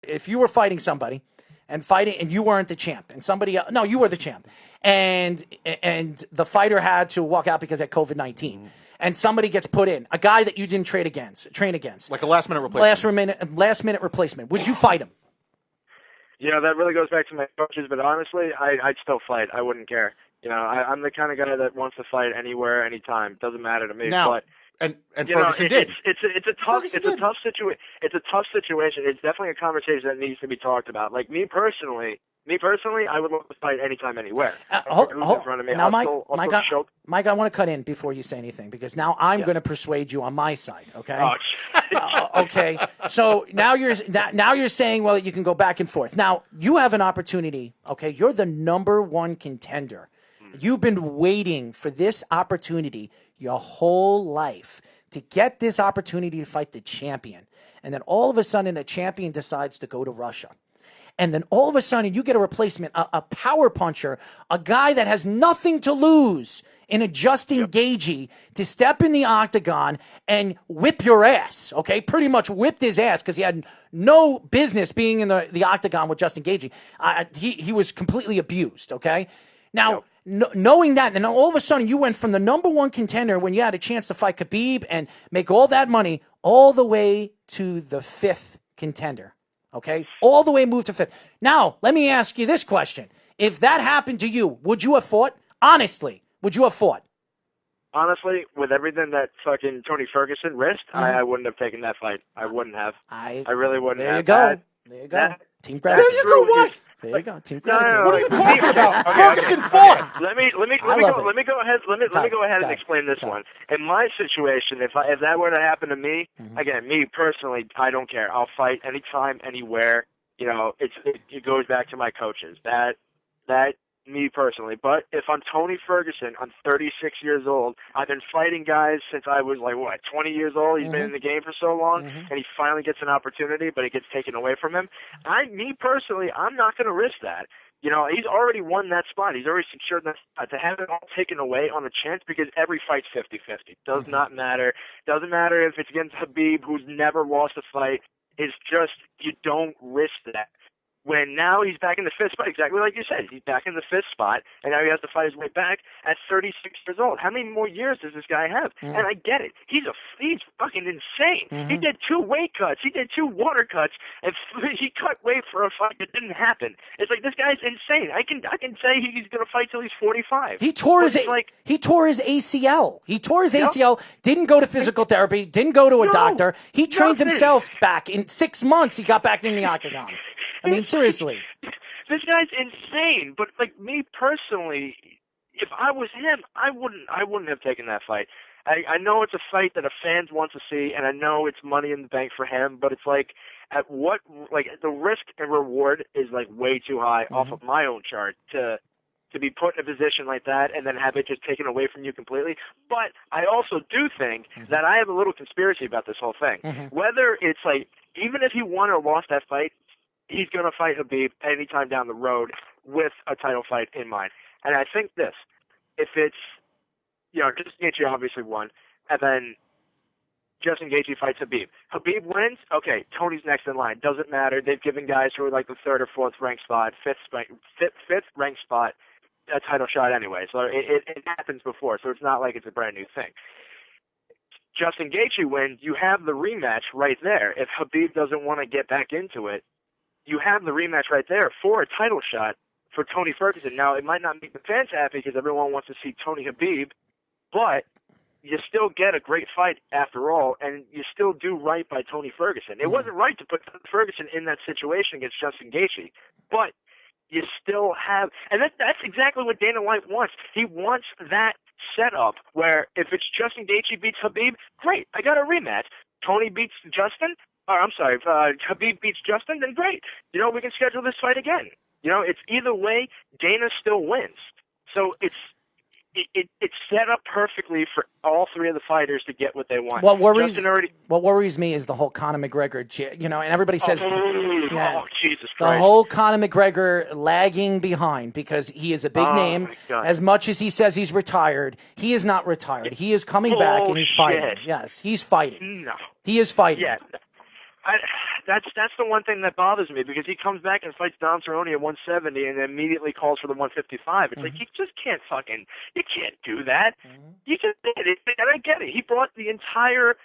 if you were fighting somebody and you weren't the champ and somebody else, no, you were the champ, and the fighter had to walk out because of COVID-19, and somebody gets put in, a guy that you didn't train against, like a last-minute replacement. Last-minute replacement. Would you fight him? That really goes back to my coaches, but honestly, I'd still fight. I wouldn't care. I'm the kind of guy that wants to fight anywhere, anytime. Doesn't matter to me. Now, but and Ferguson did. It's a tough situation. It's a tough situation. It's definitely a conversation that needs to be talked about. Like me personally, I would love to fight anytime, anywhere. Hold, in front of me. Now, Mike, I want to cut in before you say anything because now I'm going to persuade you on my side. Okay. Okay. So now you're saying, well, you can go back and forth. Now you have an opportunity. Okay, you're the #1 contender. You've been waiting for this opportunity your whole life to get this opportunity to fight the champion. And then all of a sudden, the champion decides to go to Russia. And then all of a sudden, you get a replacement, a power puncher, a guy that has nothing to lose in a Justin Gaethje to step in the octagon and whip your ass, okay? Pretty much whipped his ass because he had no business being in the octagon with Justin Gaethje. He was completely abused, okay? Now, knowing that, and all of a sudden you went from the #1 contender when you had a chance to fight Khabib and make all that money all the way to the 5th contender, okay? All the way moved to 5th. Now, let me ask you this question. If that happened to you, would you have fought? Honestly, would you have fought? Honestly, with everything that fucking Tony Ferguson risked, I wouldn't have taken that fight. I wouldn't have. I really wouldn't have. There you go. Team gratitude. There you go. What? There you go. Team gratitude. What are you talking about? Ferguson fought. Let me go ahead and explain this one. In my situation, if that were to happen to me, again, me personally, I don't care. I'll fight anytime, anywhere. It goes back to my coaches. That me personally. But if I'm Tony Ferguson, I'm 36 years old. I've been fighting guys since I was 20 years old. He's been in the game for so long, and he finally gets an opportunity, but it gets taken away from him. Me personally, I'm not going to risk that. He's already won that spot. He's already secured that spot. To have it all taken away on a chance, because every fight's 50-50. Does not matter. Doesn't matter if it's against Khabib, who's never lost a fight. It's just, you don't risk that. When now he's back in the 5th spot, exactly like you said. He's back in the 5th spot, and now he has to fight his way back at 36 years old. How many more years does this guy have? And I get it. He's fucking insane. He did 2 weight cuts. He did 2 water cuts, and he cut weight for a fight that didn't happen. It's like, this guy's insane. I can say he's going to fight till he's 45. He tore his ACL. He tore his ACL. Didn't go to physical therapy. Didn't go to a doctor. He trained himself back. In 6 months, he got back in the octagon. I mean, seriously. This guy's insane. But me personally, if I was him, I wouldn't have taken that fight. I know it's a fight that a fans want to see, and I know it's money in the bank for him. But it's the risk and reward is way too high off of my own chart to be put in a position like that and then have it just taken away from you completely. But I also do think that I have a little conspiracy about this whole thing. Whether it's even if he won or lost that fight, he's going to fight Khabib anytime down the road with a title fight in mind. And I think this, if it's, Justin Gaethje obviously won, and then Justin Gaethje fights Khabib. Khabib wins, okay, Tony's next in line. Doesn't matter. They've given guys who are the 3rd or 4th ranked spot, 5th ranked spot, a title shot anyway. So it happens before, so it's not like it's a brand new thing. Justin Gaethje wins, you have the rematch right there. If Khabib doesn't want to get back into it, you have the rematch right there for a title shot for Tony Ferguson. Now, it might not make the fans happy because everyone wants to see Tony Khabib, but you still get a great fight after all, and you still do right by Tony Ferguson. It wasn't right to put Ferguson in that situation against Justin Gaethje, but you still have, and that's exactly what Dana White wants. He wants that setup where if it's Justin Gaethje beats Khabib, great, I got a rematch. Tony beats Justin, Khabib beats Justin, then great. We can schedule this fight again. It's either way, Dana still wins. So it's set up perfectly for all 3 of the fighters to get what they want. What worries me is the whole Conor McGregor, and everybody says, Jesus Christ. The whole Conor McGregor lagging behind because he is a big name. As much as he says he's retired, he is not retired. He is coming back and he's fighting. Yes, he's fighting. No. He is fighting. Yeah. that's the one thing that bothers me, because he comes back and fights Dom Cerrone at 170 and then immediately calls for the 155. It's like, you just can't you can't do that. You just did it, and I get it. He brought the entire,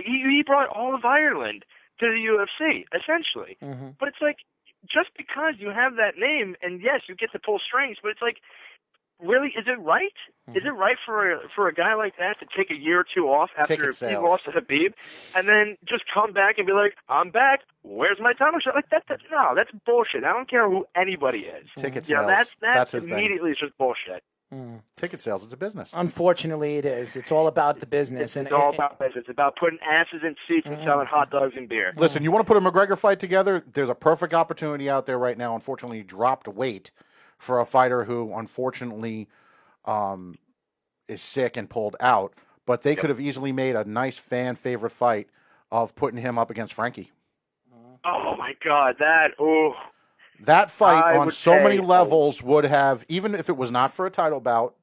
he brought all of Ireland to the UFC, essentially. But it's like, just because you have that name, and yes, you get to pull strings, but it's like, really, is it right? Is it right for a guy like that to take a year or two off after he lost to Khabib, and then just come back and be like, I'm back, where's my title shot? Like, that's bullshit. I don't care who anybody is. Ticket sales. That's immediately just bullshit. Ticket sales, it's a business. Unfortunately, it is. It's all about the business. It's all about business. It's about putting asses in seats and selling hot dogs and beer. Listen, you want to put a McGregor fight together? There's a perfect opportunity out there right now. Unfortunately, he dropped weight for a fighter who, unfortunately, is sick and pulled out. But they could have easily made a nice fan favorite fight of putting him up against Frankie. Oh my God, that fight on so many levels would have, even if it was not for a title bout,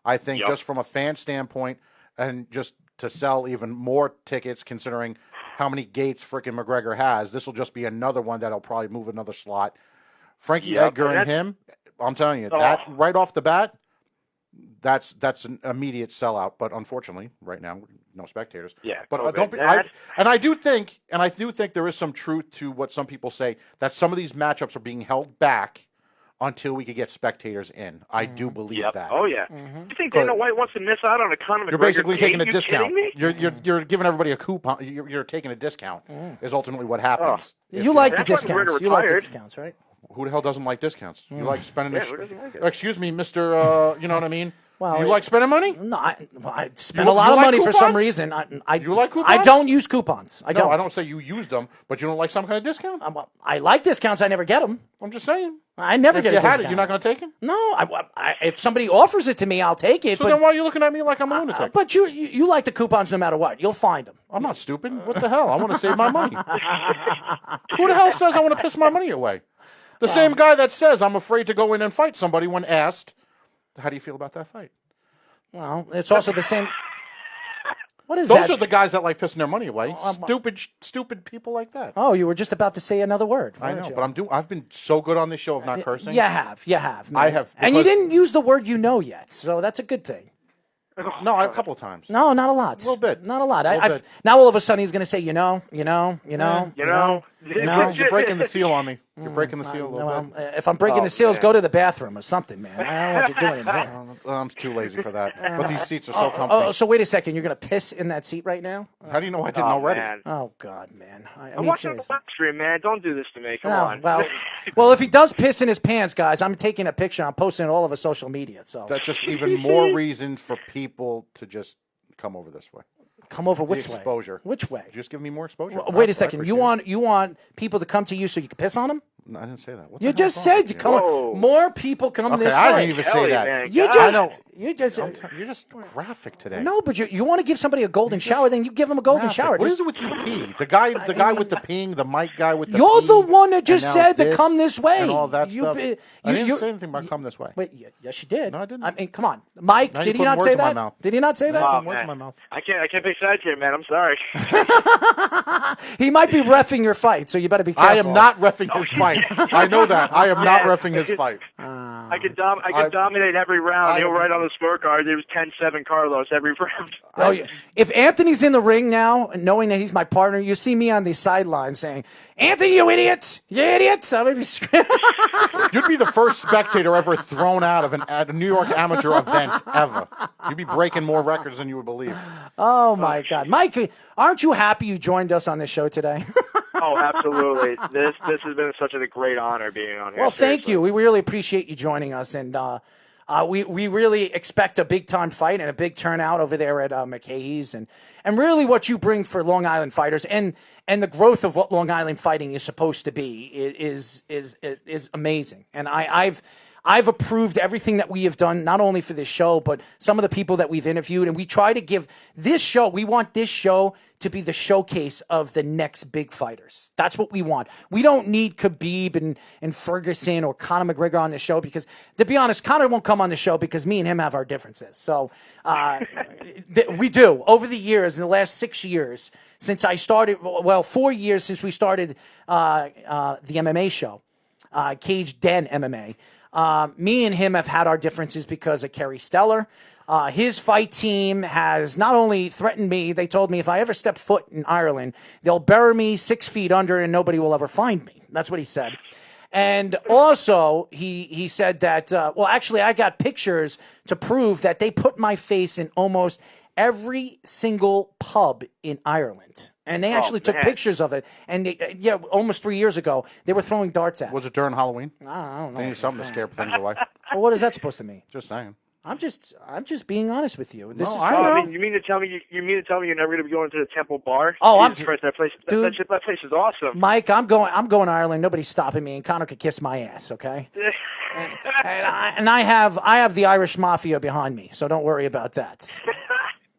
I think just from a fan standpoint and just to sell even more tickets, considering how many gates frickin' McGregor has, this will just be another one that'll probably move another slot. Frankie Edgar and him, I'm telling you, that right off the bat, that's an immediate sellout. But unfortunately, right now, no spectators. Yeah, but I do think there is some truth to what some people say, that some of these matchups are being held back until we could get spectators in. I do believe that. Oh yeah. You think Dana White wants to miss out on a Conor McGregor? You're basically taking a discount. Kidding me? You're giving everybody a coupon. You're taking a discount. Is ultimately what happens. You like the discounts. You like the discounts, right? Who the hell doesn't like discounts? You like spending who doesn't like it? Excuse me, Mr. You know what I mean? Well, you like spending money? No, I spend a lot of money for some reason. You like coupons? I don't use coupons. I don't say you use them, but you don't like some kind of discount? I like discounts. I never get them. I'm just saying. I never get a discount. If you had it, you're not going to take it? No. if somebody offers it to me, I'll take it. So then why are you looking at me like I'm a lunatic? But you like the coupons no matter what. You'll find them. I'm not stupid. What the hell? I want to save my money. Who the hell says I want to piss my money away? The same guy that says I'm afraid to go in and fight somebody when asked, how do you feel about that fight? Well, it's also the same. What is that? Those are the guys that like pissing their money away. Stupid people like that. Oh, you were just about to say another word. I know, but I've been so good on this show of not cursing. You have. Man. I have. And you didn't use the word yet, so that's a good thing. No, a couple of times. No, not a lot. A little bit. Not a lot. Now all of a sudden he's going to say, you know. You're breaking the seal on me. You're breaking the seal a little bit. If I'm breaking the seals, go to the bathroom or something, man. I don't want you doing it. I'm too lazy for that. But these seats are so comfy. So wait a second. You're going to piss in that seat right now? How do you know I didn't already? Man. Oh, God, man. I'm watching the live stream, man. Don't do this to me. Come on. Well, if he does piss in his pants, guys, I'm taking a picture. I'm posting it all over social media. So that's just even more reason for people to just come over this way. Come over which way? Exposure. Which way? Just give me more exposure. Well, wait a second. You want people to come to you so you can piss on them? No, I didn't say that. You just said you come. More people come this way. I didn't even say that. Man, you're just graphic today. No, but you want to give somebody a golden shower, then you give them a golden shower. What is it with you pee? The guy with the peeing, the mic guy with the You're pee, the one that just said to come this way. And all that stuff. I didn't say anything about come this way. Wait, yes, you did. No, I didn't. I mean, come on. Mike, did he not say that? Did he not say that? Words in my mouth. I can't pick sides here, man. I'm sorry. He might be reffing your fight, so you better be careful. I am not reffing his fight. I know that. I am not reffing his fight. I could dominate every round. He'll write on the scorecard. It was 10-7 Carlos every round. Oh, yeah. If Anthony's in the ring now, knowing that he's my partner, you see me on the sideline saying, "Anthony, you idiot! You idiot!" I'm gonna be You'd be the first spectator ever thrown out of a New York amateur event ever. You'd be breaking more records than you would believe. Oh my God, Mike! Aren't you happy you joined us on this show today? Oh, absolutely. This has been such a great honor being on here. Well, thank you. We really appreciate you joining us, and we really expect a big time fight and a big turnout over there at McKay's, and really what you bring for Long Island fighters and the growth of what Long Island fighting is supposed to be is amazing. And I've approved everything that we have done, not only for this show, but some of the people that we've interviewed. And we try to give this show, we want this show to be the showcase of the next big fighters. That's what we want. We don't need Khabib and Ferguson or Conor McGregor on the show because, to be honest, Conor won't come on the show because me and him have our differences. So we do. Over the years, in the last 6 years, since I started, 4 years since we started the MMA show, Cage Den MMA, me and him have had our differences because of Kerry Stellar. His fight team has not only threatened me, they told me if I ever step foot in Ireland, they'll bury me 6 feet under and nobody will ever find me. That's what he said. And also, he said that, actually, I got pictures to prove that they put my face in almost every single pub in Ireland. And they actually took pictures of it. And, almost 3 years ago, they were throwing darts at me. Was it during Halloween? I don't know. They need something to scare things away. Well, what is that supposed to mean? Just saying. I'm just being honest with you. I mean, you mean to tell me you're never going to be going to the Temple Bar? Oh, that place is awesome. Mike, I'm going to Ireland. Nobody's stopping me, and Conor could kiss my ass, okay? and I have the Irish Mafia behind me, so don't worry about that.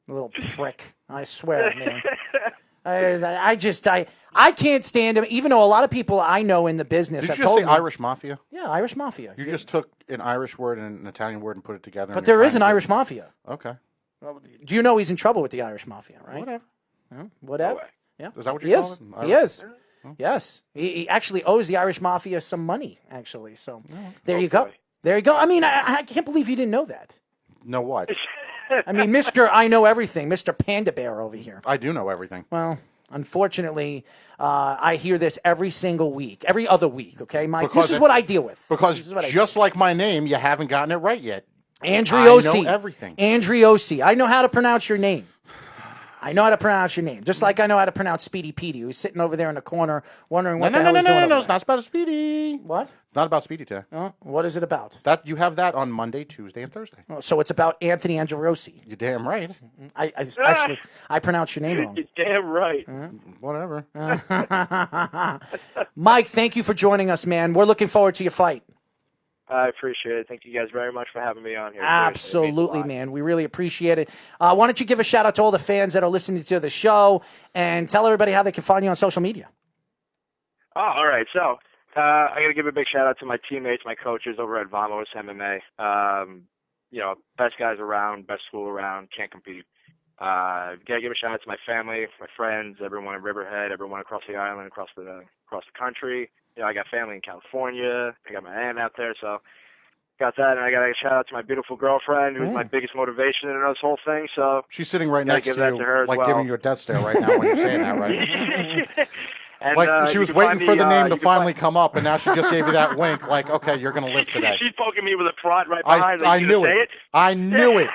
Little prick, I swear, man. I can't stand him, even though a lot of people I know in the business have told me. Did you just say Irish Mafia? Yeah, Irish Mafia. You just took an Irish word and an Italian word and put it together. But there is an Irish Mafia. Okay. Well, do you know he's in trouble with the Irish Mafia, right? Whatever. Whatever. Yeah. Is that what you call it? He is. Oh. Yes. He actually owes the Irish Mafia some money, actually. So there you go. There you go. I mean, I can't believe you didn't know that. Know what? I mean, Mr. I know everything, Mr. Panda Bear over here. I do know everything. Well, unfortunately, I hear this every single week, every other week, okay, Mike? This is what I deal with. Because just like my name, you haven't gotten it right yet. Andriossi. I know everything. Andriossi. I know how to pronounce your name. Just like I know how to pronounce Speedy Petey, who's sitting over there in the corner wondering what the hell he's doing. No, it's not about Speedy. What? It's not about Speedy today. What is it about? That you have that on Monday, Tuesday, and Thursday. So it's about Anthony Andriossi. You're damn right. I pronounce your name wrong. You're damn right. Whatever. Mike, thank you for joining us, man. We're looking forward to your fight. I appreciate it. Thank you guys very much for having me on here. Absolutely, man. We really appreciate it. Why don't you give a shout out to all the fans that are listening to the show and tell everybody how they can find you on social media? Oh, all right. So I got to give a big shout out to my teammates, my coaches over at Vamos MMA. Best guys around, best school around, can't compete. Got to give a shout out to my family, my friends, everyone in Riverhead, everyone across the island, across the country. I got family in California. I got my aunt out there, so got that. And I got to shout out to my beautiful girlfriend, who's my biggest motivation in this whole thing. So she's sitting right next to you, like giving you a death stare right now when you're saying that, right? And, like she was waiting for the name to finally come up, and now she just gave you that wink, like, okay, you're going to live today. She's poking me with a prod right behind. I knew it. I knew it.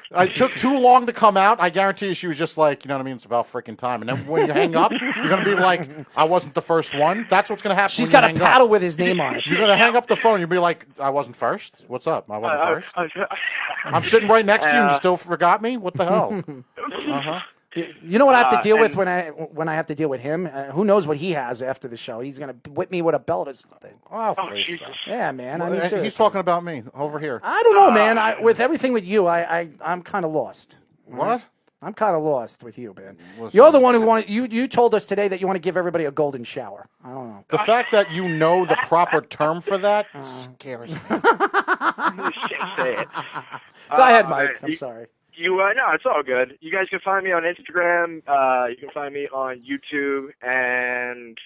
It took too long to come out. I guarantee you she was just like, you know what I mean? It's about freaking time. And then when you hang up, you're going to be like, I wasn't the first one. That's what's going to happen. She's got a paddle with his name on it. You're going to hang up the phone. You'll be like, I wasn't first? What's up? I wasn't first? I'm sitting right next to you and you still forgot me? What the hell? Uh-huh. You know what I have to deal with when I have to deal with him? Who knows what he has after the show? He's going to whip me with a belt or something. Oh, yeah, man. Well, he's talking about me over here. I don't know, man. With everything with you, I'm kind of lost. What? I'm kind of lost with you, man. You're the one who wanted. You told us today that you want to give everybody a golden shower. I don't know. The fact that you know the proper term for that scares me. Say it. Go ahead, Mike. I'm sorry. No, it's all good. You guys can find me on Instagram. You can find me on YouTube, and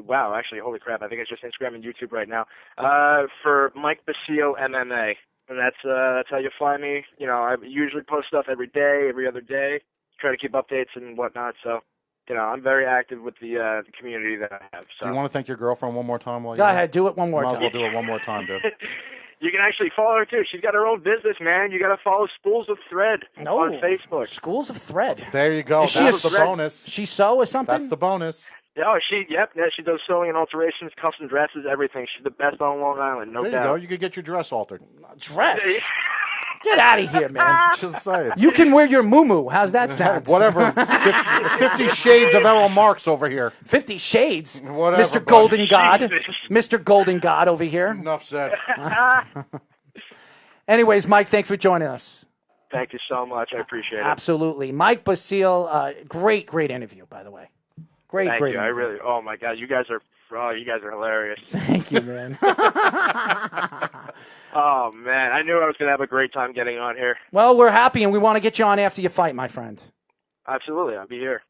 wow, actually, holy crap! I think it's just Instagram and YouTube right now. For Mike Basile MMA, and that's how you find me. I usually post stuff every day, every other day. Try to keep updates and whatnot. So, I'm very active with the community that I have. So. Do you want to thank your girlfriend one more time? Go ahead, do it one more time. Might as well do it one more time, dude. You can actually follow her, too. She's got her own business, man. You got to follow Schools of Thread on Facebook. Schools of Thread. There you go. That's the bonus. She sew or something? That's the bonus. Oh, she does sewing and alterations, custom dresses, everything. She's the best on Long Island, no doubt. There you go. You could get your dress altered. Dress? Get out of here, man. Just saying. You can wear your muumuu. How's that sound? Whatever. 50 Shades of Errol Marks over here. 50 Shades? Whatever, Mr. buddy. Golden God. Jesus. Mr. Golden God over here. Enough said. Anyways, Mike, thanks for joining us. Thank you so much. I appreciate it. Absolutely. Mike Basile, great interview, by the way. Great Thank you. interview. I really, oh my God, you guys are hilarious. Thank you, man. Oh, man, I knew I was going to have a great time getting on here. Well, we're happy, and we want to get you on after you fight, my friend. Absolutely. I'll be here.